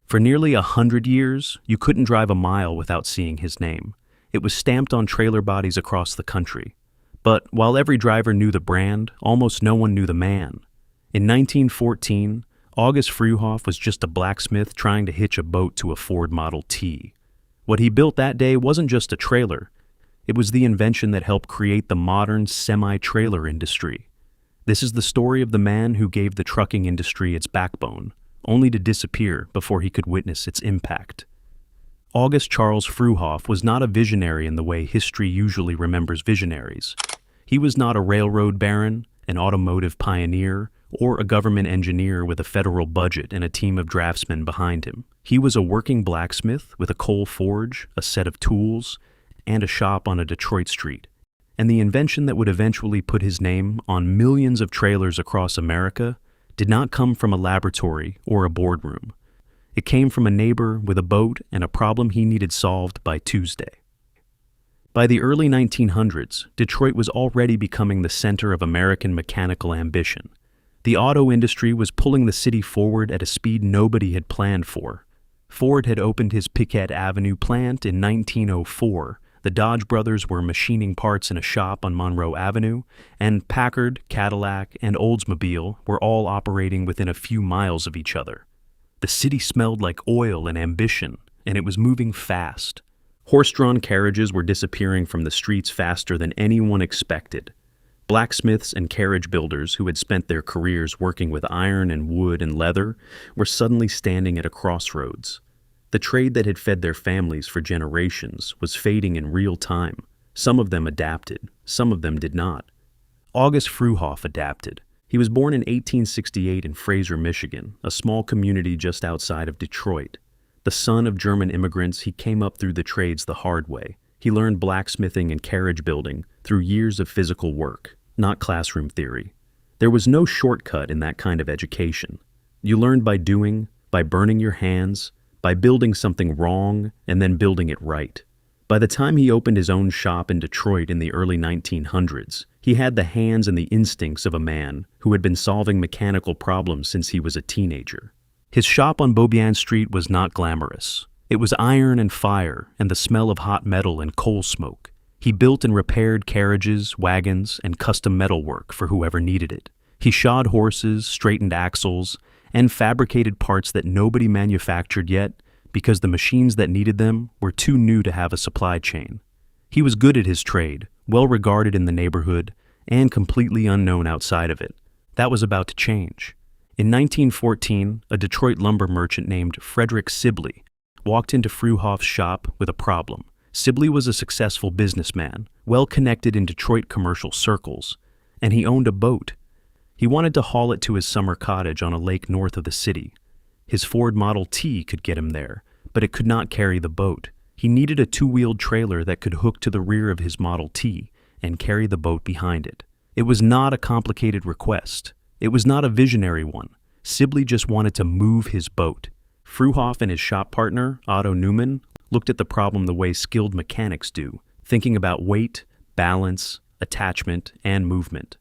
For nearly 100 years, you couldn't drive a mile without seeing his name. It was stamped on trailer bodies across the country. But while every driver knew the brand, almost no one knew the man. In 1914, August Fruehauf was just a blacksmith trying to hitch a boat to a Ford Model T. What he built that day wasn't just a trailer. It was the invention that helped create the modern semi-trailer industry. This is the story of the man who gave the trucking industry its backbone, only to disappear before he could witness its impact. August Charles Fruehauf was not a visionary in the way history usually remembers visionaries. He was not a railroad baron, an automotive pioneer, or a government engineer with a federal budget and a team of draftsmen behind him. He was a working blacksmith with a coal forge, a set of tools, and a shop on a Detroit street. And the invention that would eventually put his name on millions of trailers across America did not come from a laboratory or a boardroom. It came from a neighbor with a boat and a problem he needed solved by Tuesday. By the early 1900s, Detroit was already becoming the center of American mechanical ambition. The auto industry was pulling the city forward at a speed nobody had planned for. Ford had opened his Piquette Avenue plant in 1904. The Dodge brothers were machining parts in a shop on Monroe Avenue, and Packard, Cadillac, and Oldsmobile were all operating within a few miles of each other. The city smelled like oil and ambition, and it was moving fast. Horse-drawn carriages were disappearing from the streets faster than anyone expected. Blacksmiths and carriage builders who had spent their careers working with iron and wood and leather were suddenly standing at a crossroads. The trade that had fed their families for generations was fading in real time. Some of them adapted, some of them did not. August Fruehauf adapted. He was born in 1868 in Fraser, Michigan, a small community just outside of Detroit. The son of German immigrants, he came up through the trades the hard way. He learned blacksmithing and carriage building through years of physical work, not classroom theory. There was no shortcut in that kind of education. You learned by doing, by burning your hands, by building something wrong and then building it right. By the time he opened his own shop in Detroit in the early 1900s, he had the hands and the instincts of a man who had been solving mechanical problems since he was a teenager. His shop on Beaubien Street was not glamorous. It was iron and fire and the smell of hot metal and coal smoke. He built and repaired carriages, wagons, and custom metalwork for whoever needed it. He shod horses, straightened axles, and fabricated parts that nobody manufactured yet because the machines that needed them were too new to have a supply chain. He was good at his trade, well regarded in the neighborhood, and completely unknown outside of it. That was about to change. In 1914, a Detroit lumber merchant named Frederick Sibley walked into Fruehauf's shop with a problem. Sibley was a successful businessman, well connected in Detroit commercial circles, and he owned a boat. He wanted to haul it to his summer cottage on a lake north of the city. His Ford Model T could get him there, but it could not carry the boat. He needed a two-wheeled trailer that could hook to the rear of his Model T and carry the boat behind it. It was not a complicated request. It was not a visionary one. Sibley just wanted to move his boat. Fruehauf and his shop partner, Otto Newman, looked at the problem the way skilled mechanics do, thinking about weight, balance, attachment, and movement.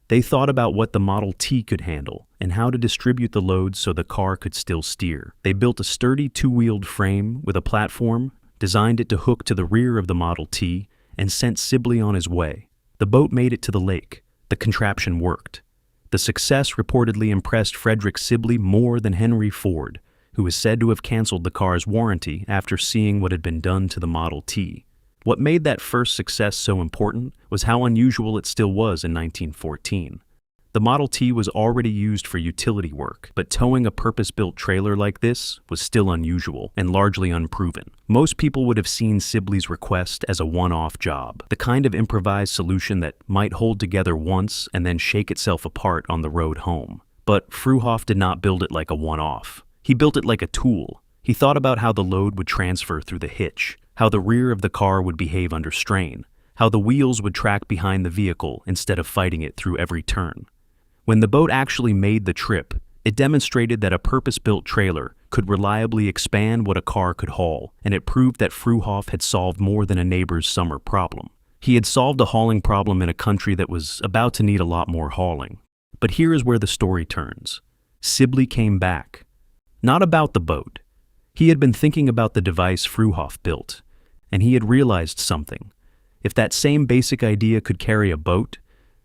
They thought about what the Model T could handle and how to distribute the load so the car could still steer. They built a sturdy two-wheeled frame with a platform, designed it to hook to the rear of the Model T, and sent Sibley on his way. The boat made it to the lake. The contraption worked. The success reportedly impressed Frederick Sibley more than Henry Ford, who is said to have canceled the car's warranty after seeing what had been done to the Model T. What made that first success so important was how unusual it still was in 1914. The Model T was already used for utility work, but towing a purpose-built trailer like this was still unusual and largely unproven. Most people would have seen Sibley's request as a one-off job, the kind of improvised solution that might hold together once and then shake itself apart on the road home. But Fruehauf did not build it like a one-off. He built it like a tool. He thought about how the load would transfer through the hitch, how the rear of the car would behave under strain, how the wheels would track behind the vehicle instead of fighting it through every turn. When the boat actually made the trip, it demonstrated that a purpose-built trailer could reliably expand what a car could haul, and it proved that Fruehauf had solved more than a neighbor's summer problem. He had solved a hauling problem in a country that was about to need a lot more hauling. But here is where the story turns. Sibley came back. Not about the boat. He had been thinking about the device Fruehauf built, and he had realized something. If that same basic idea could carry a boat,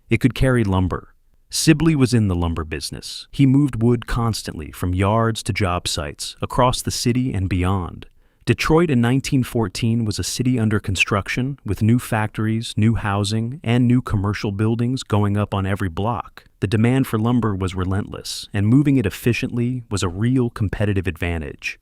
it could carry lumber. Sibley was in the lumber business. He moved wood constantly from yards to job sites, across the city and beyond. Detroit in 1914 was a city under construction, with new factories, new housing, and new commercial buildings going up on every block. The demand for lumber was relentless, and moving it efficiently was a real competitive advantage.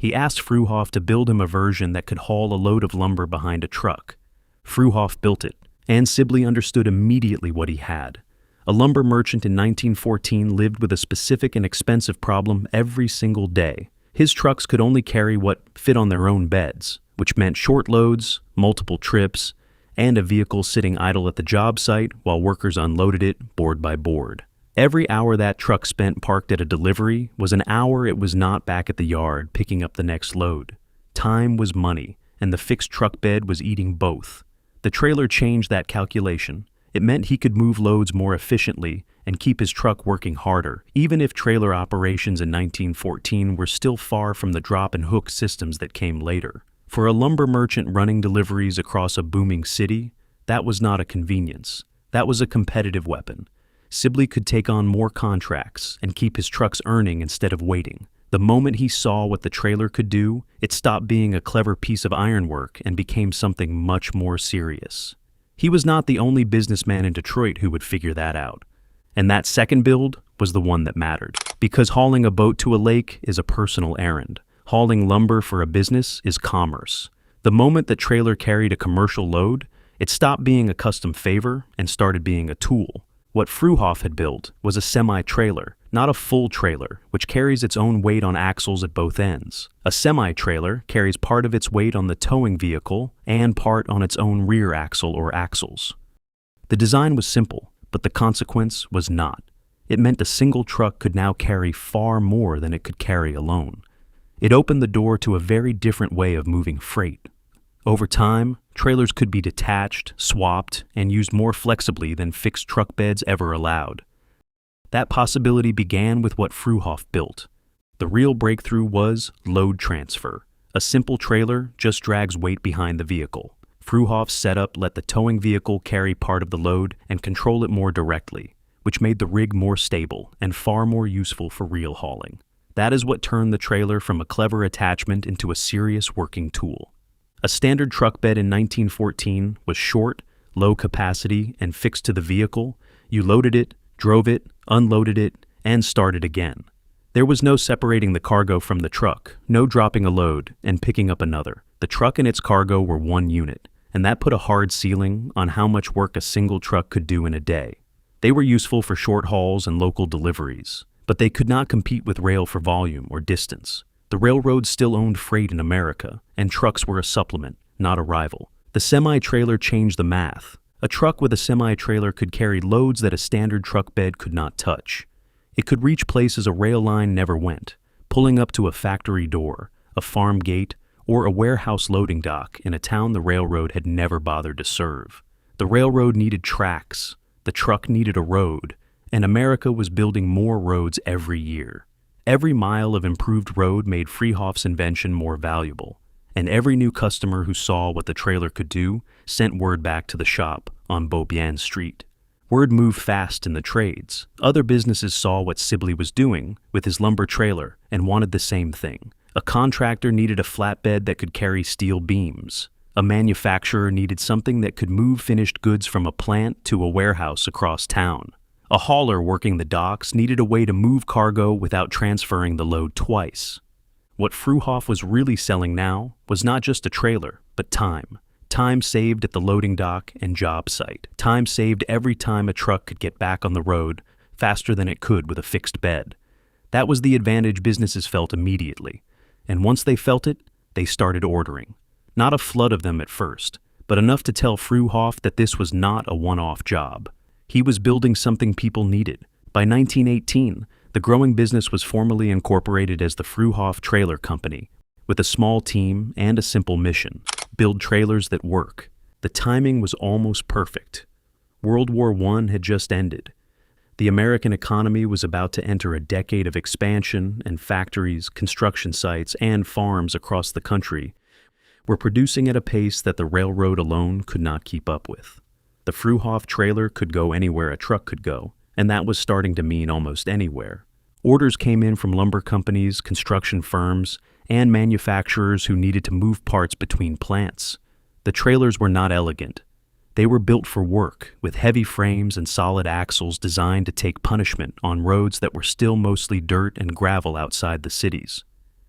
He asked Fruehauf to build him a version that could haul a load of lumber behind a truck. Fruehauf built it, and Sibley understood immediately what he had. A lumber merchant in 1914 lived with a specific and expensive problem every single day. His trucks could only carry what fit on their own beds, which meant short loads, multiple trips, and a vehicle sitting idle at the job site while workers unloaded it board by board. Every hour that truck spent parked at a delivery was an hour it was not back at the yard picking up the next load. Time was money, and the fixed truck bed was eating both. The trailer changed that calculation. It meant he could move loads more efficiently and keep his truck working harder, even if trailer operations in 1914 were still far from the drop and hook systems that came later. For a lumber merchant running deliveries across a booming city, that was not a convenience. That was a competitive weapon. Sibley could take on more contracts and keep his trucks earning instead of waiting. The moment he saw what the trailer could do, it stopped being a clever piece of ironwork and became something much more serious. He was not the only businessman in Detroit who would figure that out. And that second build was the one that mattered. Because hauling a boat to a lake is a personal errand. Hauling lumber for a business is commerce. The moment the trailer carried a commercial load, it stopped being a custom favor and started being a tool. What Fruehauf had built was a semi-trailer, not a full trailer, which carries its own weight on axles at both ends. A semi-trailer carries part of its weight on the towing vehicle and part on its own rear axle or axles. The design was simple, but the consequence was not. It meant a single truck could now carry far more than it could carry alone. It opened the door to a very different way of moving freight. Over time, trailers could be detached, swapped, and used more flexibly than fixed truck beds ever allowed. That possibility began with what Fruehauf built. The real breakthrough was load transfer. A simple trailer just drags weight behind the vehicle. Fruehauf's setup let the towing vehicle carry part of the load and control it more directly, which made the rig more stable and far more useful for real hauling. That is what turned the trailer from a clever attachment into a serious working tool. A standard truck bed in 1914 was short, low capacity, and fixed to the vehicle. You loaded it, drove it, unloaded it, and started again. There was no separating the cargo from the truck, no dropping a load and picking up another. The truck and its cargo were one unit, and that put a hard ceiling on how much work a single truck could do in a day. They were useful for short hauls and local deliveries, but they could not compete with rail for volume or distance. The railroads still owned freight in America, and trucks were a supplement, not a rival. The semi-trailer changed the math. A truck with a semi-trailer could carry loads that a standard truck bed could not touch. It could reach places a rail line never went, pulling up to a factory door, a farm gate, or a warehouse loading dock in a town the railroad had never bothered to serve. The railroad needed tracks, the truck needed a road, and America was building more roads every year. Every mile of improved road made Fruehauf's invention more valuable, and every new customer who saw what the trailer could do sent word back to the shop on Beaubien Street. Word moved fast in the trades. Other businesses saw what Sibley was doing with his lumber trailer and wanted the same thing. A contractor needed a flatbed that could carry steel beams. A manufacturer needed something that could move finished goods from a plant to a warehouse across town. A hauler working the docks needed a way to move cargo without transferring the load twice. What Fruehauf was really selling now was not just a trailer, but time. Time saved at the loading dock and job site. Time saved every time a truck could get back on the road faster than it could with a fixed bed. That was the advantage businesses felt immediately. And once they felt it, they started ordering. Not a flood of them at first, but enough to tell Fruehauf that this was not a one-off job. He was building something people needed. By 1918, the growing business was formally incorporated as the Fruehauf Trailer Company, with a small team and a simple mission: build trailers that work. The timing was almost perfect. World War I had just ended. The American economy was about to enter a decade of expansion, and factories, construction sites, and farms across the country were producing at a pace that the railroad alone could not keep up with. The Fruehauf trailer could go anywhere a truck could go, and that was starting to mean almost anywhere. Orders came in from lumber companies, construction firms, and manufacturers who needed to move parts between plants. The trailers were not elegant. They were built for work, with heavy frames and solid axles designed to take punishment on roads that were still mostly dirt and gravel outside the cities.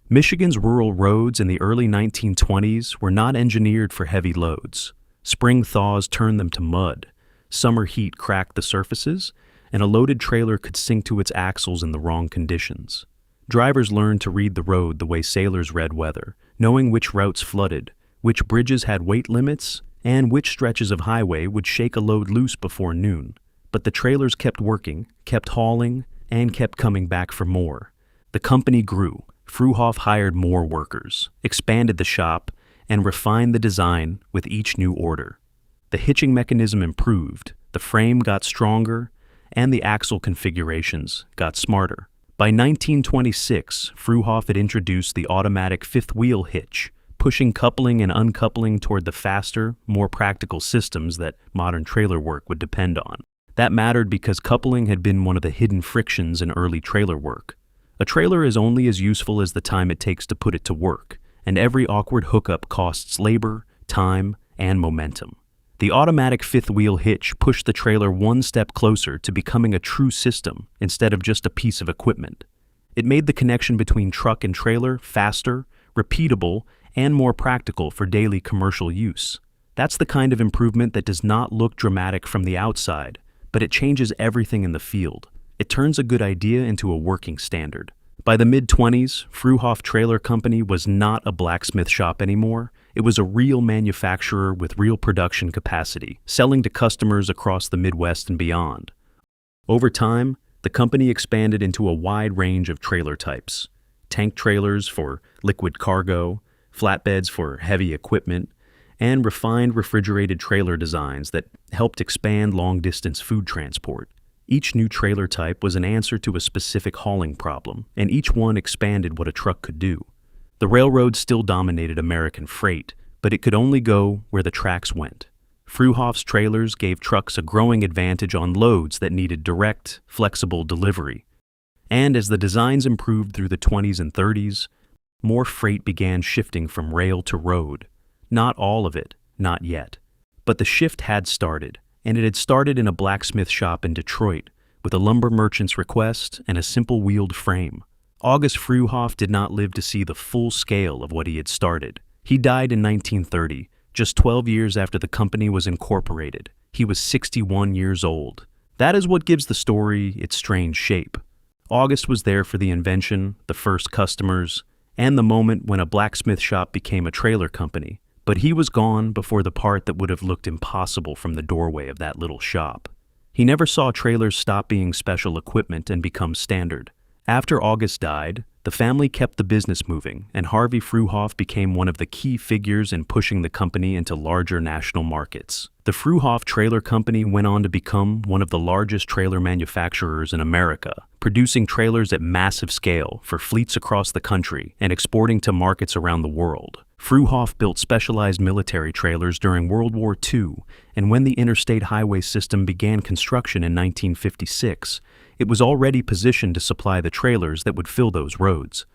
Michigan's rural roads in the early 1920s were not engineered for heavy loads. Spring thaws turned them to mud, summer heat cracked the surfaces, and a loaded trailer could sink to its axles in the wrong conditions. Drivers learned to read the road the way sailors read weather, knowing which routes flooded, which bridges had weight limits, and which stretches of highway would shake a load loose before noon. But the trailers kept working, kept hauling, and kept coming back for more. The company grew. Fruehauf hired more workers, expanded the shop, and refined the design with each new order. The hitching mechanism improved, the frame got stronger, and the axle configurations got smarter. By 1926, Fruehauf had introduced the automatic fifth-wheel hitch, pushing coupling and uncoupling toward the faster, more practical systems that modern trailer work would depend on. That mattered because coupling had been one of the hidden frictions in early trailer work. A trailer is only as useful as the time it takes to put it to work, and every awkward hookup costs labor, time, and momentum. The automatic fifth-wheel hitch pushed the trailer one step closer to becoming a true system instead of just a piece of equipment. It made the connection between truck and trailer faster, repeatable, and more practical for daily commercial use. That's the kind of improvement that does not look dramatic from the outside, but it changes everything in the field. It turns a good idea into a working standard. By the mid-20s, Fruehauf Trailer Company was not a blacksmith shop anymore. It was a real manufacturer with real production capacity, selling to customers across the Midwest and beyond. Over time, the company expanded into a wide range of trailer types: tank trailers for liquid cargo, flatbeds for heavy equipment, and refined refrigerated trailer designs that helped expand long-distance food transport. Each new trailer type was an answer to a specific hauling problem, and each one expanded what a truck could do. The railroad still dominated American freight, but it could only go where the tracks went. Fruehauf's trailers gave trucks a growing advantage on loads that needed direct, flexible delivery. And as the designs improved through the 20s and 30s, more freight began shifting from rail to road. Not all of it, not yet. But the shift had started, and it had started in a blacksmith shop in Detroit, with a lumber merchant's request and a simple wheeled frame. August Fruehauf did not live to see the full scale of what he had started. He died in 1930, just 12 years after the company was incorporated. He was 61 years old. That is what gives the story its strange shape. August was there for the invention, the first customers, and the moment when a blacksmith shop became a trailer company. But he was gone before the part that would have looked impossible from the doorway of that little shop. He never saw trailers stop being special equipment and become standard. After August died, the family kept the business moving, and Harvey Fruehauf became one of the key figures in pushing the company into larger national markets. The Fruehauf Trailer Company went on to become one of the largest trailer manufacturers in America, producing trailers at massive scale for fleets across the country and exporting to markets around the world. Fruehauf built specialized military trailers during World War II, and when the interstate highway system began construction in 1956, it was already positioned to supply the trailers that would fill those roads.